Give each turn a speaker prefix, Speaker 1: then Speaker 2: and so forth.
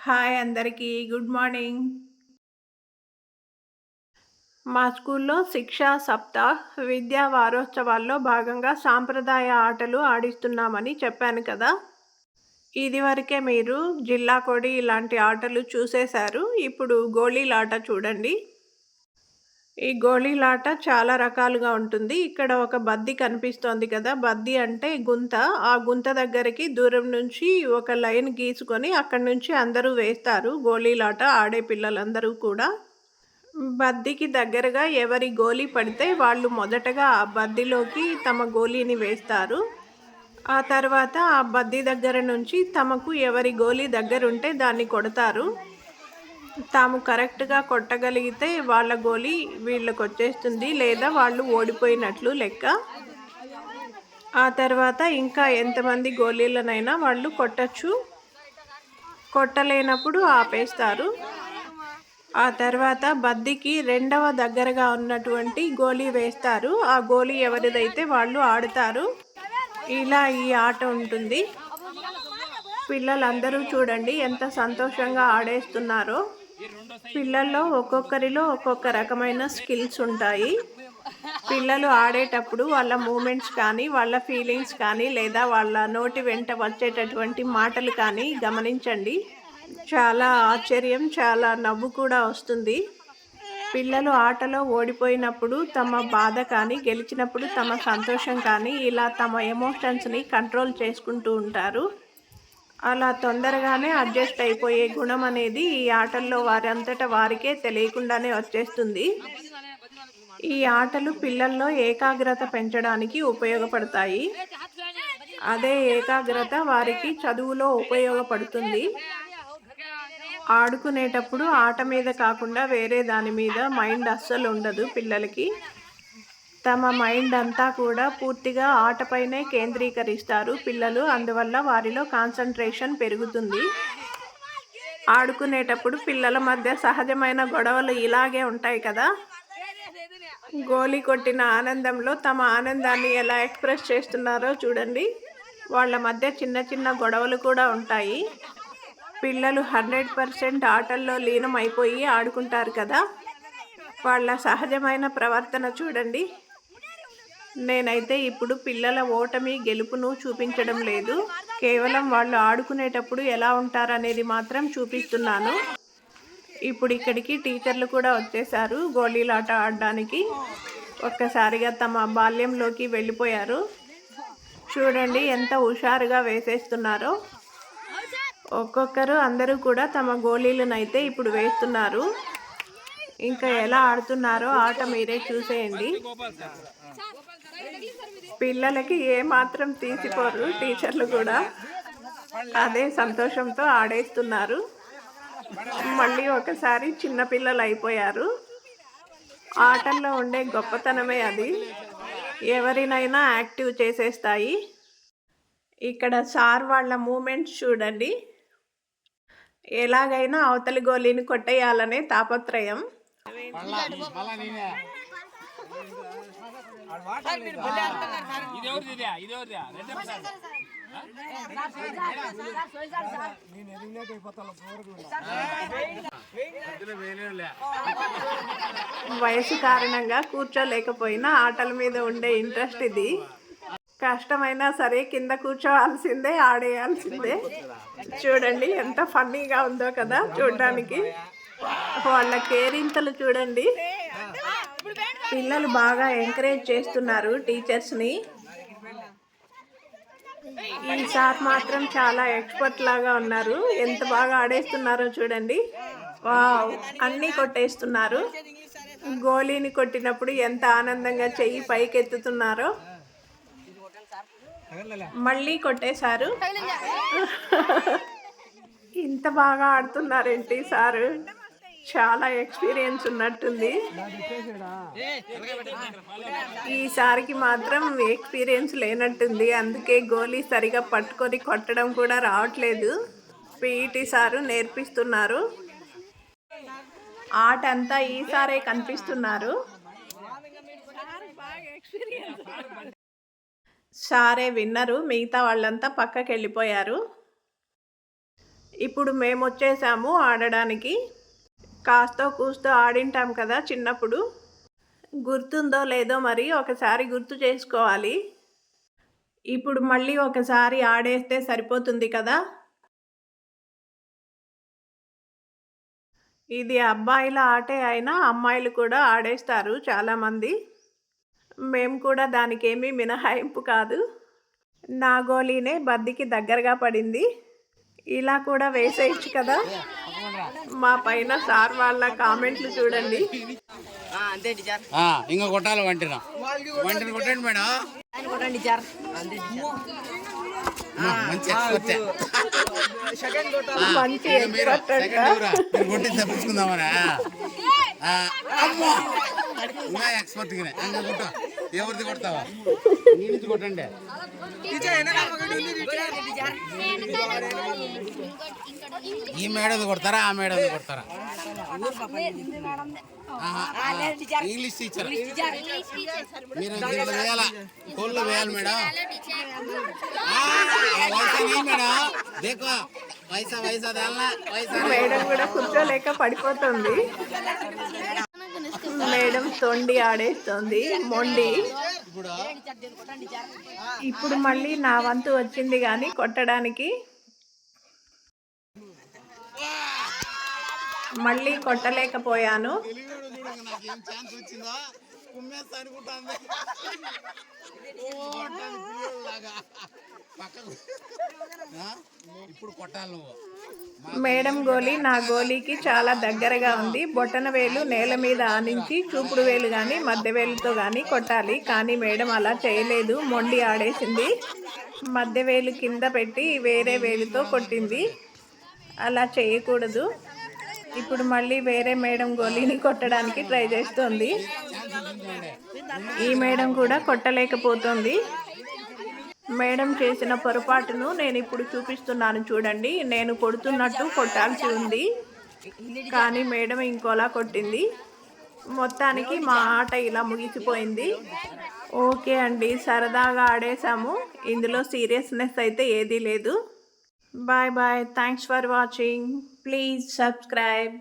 Speaker 1: Hi అందరికీ. Good morning. మా స్కూల్లో శిక్షా సప్తాహ్, విద్యా వారోత్సవాల్లో భాగంగా సాంప్రదాయ ఆటలు ఆడిస్తున్నామని చెప్పాను కదా! ఇదివరకే మీరు జిల్లా కోడి ఇలాంటి ఆటలు చూసేశారు. ఇప్పుడు గోళీలాట చూడండి. ఈ గోళీలాట చాలా రకాలుగా ఉంటుంది. ఇక్కడ ఒక బద్ది కనిపిస్తోంది కదా! బద్ది అంటే గుంత. ఆ గుంత దగ్గరికి దూరం నుంచి ఒక లైన్ గీసుకొని అక్కడి నుంచి అందరూ వేస్తారు. గోళీలాట ఆడే పిల్లలందరూ కూడా. బద్దికి దగ్గరగా ఎవరి గోలీ పడితే వాళ్ళు మొదటగా ఆ బద్దిలోకి తమ గోలీని వేస్తారు. ఆ తర్వాత ఆ బద్ది దగ్గర నుంచి తమకు ఎవరి గోలీ దగ్గరుంటే దాన్ని కొడతారు. తాము కరెక్ట్‌గా కొట్టగలిగితే వాళ్ళ గోలీ వీళ్ళకొచ్చేస్తుంది. లేదా వాళ్ళు ఓడిపోయినట్లు లెక్క. ఆ తర్వాత ఇంకా ఎంతమంది గోలీలనైనా వాళ్ళు కొట్టొచ్చు. కొట్టలేనప్పుడు ఆపేస్తారు. ఆ తర్వాత బద్దికి రెండవ దగ్గరగా ఉన్నటువంటి గోలీ వేస్తారు. ఆ గోలీ ఎవరిదైతే వాళ్ళు ఆడుతారు. ఇలా ఈ ఆట ఉంటుంది. పిల్లలందరూ చూడండి ఎంత సంతోషంగా ఆడేస్తున్నారో. పిల్లల్లో ఒక్కొక్కరిలో ఒక్కొక్క రకమైన స్కిల్స్ ఉంటాయి. పిల్లలు ఆడేటప్పుడు వాళ్ళ మూమెంట్స్ కానీ, వాళ్ళ ఫీలింగ్స్ కానీ, లేదా వాళ్ళ నోటి వెంట వచ్చేటటువంటి మాటలు కానీ గమనించండి. చాలా ఆశ్చర్యం, చాలా నవ్వు కూడా వస్తుంది. పిల్లలు ఆటలో ఓడిపోయినప్పుడు తమ బాధ కానీ, గెలిచినప్పుడు తమ సంతోషం కానీ, ఇలా తమ ఎమోషన్స్‌ని కంట్రోల్ చేసుకుంటూ ఉంటారు. అలా తొందరగానే అడ్జస్ట్ అయిపోయే గుణం అనేది ఈ ఆటల్లో వారంతట వారికే తెలియకుండానే వచ్చేస్తుంది. ఈ ఆటలు పిల్లల్లో ఏకాగ్రత పెంచడానికి ఉపయోగపడతాయి. అదే ఏకాగ్రత వారికి చదువులో ఉపయోగపడుతుంది. ఆడుకునేటప్పుడు ఆట మీద కాకుండా వేరే దాని మీద మైండ్ అస్సలు ఉండదు పిల్లలకి. తమ మైండ్ అంతా కూడా పూర్తిగా ఆటపైనే కేంద్రీకరిస్తారు పిల్లలు. అందువల్ల వారిలో కాన్సంట్రేషన్ పెరుగుతుంది. ఆడుకునేటప్పుడు పిల్లల మధ్య సహజమైన గొడవలు ఇలాగే ఉంటాయి కదా! గోలీ కొట్టిన ఆనందంలో తమ ఆనందాన్ని ఎలా ఎక్స్‌ప్రెస్ చేస్తున్నారో చూడండి. వాళ్ళ మధ్య చిన్న చిన్న గొడవలు కూడా ఉంటాయి. పిల్లలు 100% ఆటల్లో లీనం అయిపోయి ఆడుకుంటారు కదా! వాళ్ళ సహజమైన ప్రవర్తన చూడండి. నేనైతే ఇప్పుడు పిల్లల ఓటమి, గెలుపును చూపించడం లేదు. కేవలం వాళ్ళు ఆడుకునేటప్పుడు ఎలా ఉంటారనేది మాత్రం చూపిస్తున్నాను. ఇప్పుడు ఇక్కడికి టీచర్లు కూడా వచ్చేశారు గోళీలాట ఆడడానికి. ఒక్కసారిగా తమ బాల్యంలోకి వెళ్ళిపోయారు. చూడండి ఎంత హుషారుగా వేసేస్తున్నారో. ఒక్కొక్కరు అందరూ కూడా తమ గోళీలనైతే ఇప్పుడు వేస్తున్నారు. ఇంకా ఎలా ఆడుతున్నారో ఆట మీరే చూసేయండి. పిల్లలకి ఏమాత్రం తీసిపోరు టీచర్లు కూడా. అదే సంతోషంతో ఆడేస్తున్నారు. మళ్ళీ ఒకసారి చిన్నపిల్లలు అయిపోయారు. ఆటల్లో ఉండే గొప్పతనమే అది. ఎవరినైనా యాక్టివ్ చేసేస్తాయి. ఇక్కడ సార్ వాళ్ళ మూమెంట్స్ చూడండి. ఎలాగైనా అవతలి గోలీని కొట్టేయాలనే తాపత్రయం. వయసు కారణంగా కూర్చోలేకపోయినా ఆటల మీద ఉండే ఇంట్రెస్ట్ ఇది. కష్టమైనా సరే కింద కూర్చోవాల్సిందే, ఆడేయాల్సిందే. చూడండి ఎంత ఫన్నీగా ఉందో కదా చూడడానికి. వాళ్ళ కేరింతలు చూడండి. పిల్లలు బాగా ఎంకరేజ్ చేస్తున్నారు టీచర్స్ని. ఈ సార్ మాత్రం చాలా ఎక్స్పర్ట్ లాగా ఉన్నారు. ఎంత బాగా ఆడేస్తున్నారో చూడండి. వావ్, అన్నీ కొట్టేస్తున్నారు. గోళీని కొట్టినప్పుడు ఎంత ఆనందంగా చెయ్యి పైకెత్తుతున్నారో. మళ్ళీ కొట్టేశారు. ఇంత బాగా ఆడుతున్నారేంటి సారు. చాలా ఎక్స్పీరియన్స్ ఉన్నట్టుంది. ఈసారికి మాత్రం ఎక్స్పీరియన్స్ లేనట్టుంది. అందుకే గోలీ సరిగా పట్టుకొని కొట్టడం కూడా రావట్లేదు. పీఈటీ సారు నేర్పిస్తున్నారు. ఆట అంతా ఈసారే కనిపిస్తున్నారు. సారే విన్నరు. మిగతా వాళ్ళంతా పక్కకి వెళ్ళిపోయారు. ఇప్పుడు మేమొచ్చేసాము ఆడడానికి. కాస్తో కూస్తో ఆడింటాం కదా చిన్నప్పుడు. గుర్తుందో లేదో మరి ఒకసారి గుర్తు చేసుకోవాలి. ఇప్పుడు మళ్ళీ ఒకసారి ఆడేస్తే సరిపోతుంది కదా! ఇది అబ్బాయిల ఆటే అయినా అమ్మాయిలు కూడా ఆడేస్తారు చాలామంది. మేము కూడా దానికేమీ మినహాయింపు కాదు. నా గోలీనే బద్దికి దగ్గరగా పడింది. ఇలా కూడా వేసేయచ్చు కదా! మా పైన సార్ వాళ్ళ కామెంట్లు చూడండి.
Speaker 2: ఇంకా కొట్టాలి వంటిన కొట్టండి మేడం. మంచి కొట్టి తప్పించుకుందామనా ఎక్స్పర్ట్ కొట్ట ఎవరిది కొడతావా నీ నుంచి కొట్టండి. ఈ మేడం కొడతారా ఆ మేడం కొడతారా? ఇంగ్లీష్ టీచర్ మీరు దీంట్లో వేయాలా కోళ్ళు వేయాలి మేడం. మేడం దేకో వైసా వైసా
Speaker 1: మేడం కూడా కూర్చోలేక పడిపోతుంది. మేడం తొండి ఆడేస్తుంది మొండి. ఇప్పుడు మళ్ళీ నా వంతు వచ్చింది కానీ కొట్టడానికి. మళ్ళీ కొట్టలేకపోయాను. మేడం గోలీ నా గోలీకి చాలా దగ్గరగా ఉంది. బొట్టన వేలు నేల మీద ఆనించి చూపుడు వేలు కానీ మధ్య వేలుతో కానీ కొట్టాలి. కానీ మేడం అలా చేయలేదు, మొండి ఆడేసింది. మధ్య వేలు కింద పెట్టి వేరే వేలుతో కొట్టింది. అలా చేయకూడదు. ఇప్పుడు మళ్ళీ వేరే మేడం గోలీని కొట్టడానికి ట్రై చేస్తోంది. ఈ మేడం కూడా కొట్టలేకపోతుంది. మేడం చేసిన పొరపాటును నేను ఇప్పుడు చూపిస్తున్నాను చూడండి. నేను కొడుతున్నట్టు కొట్టాల్సి ఉంది కానీ మేడం ఇంకోలా కొట్టింది. మొత్తానికి మా ఆట ఇలా ముగిసిపోయింది. ఓకే అండి, సరదాగా ఆడేసాము. ఇందులో సీరియస్నెస్ అయితే ఏదీ లేదు. Bye bye. Thanks for watching. Please subscribe.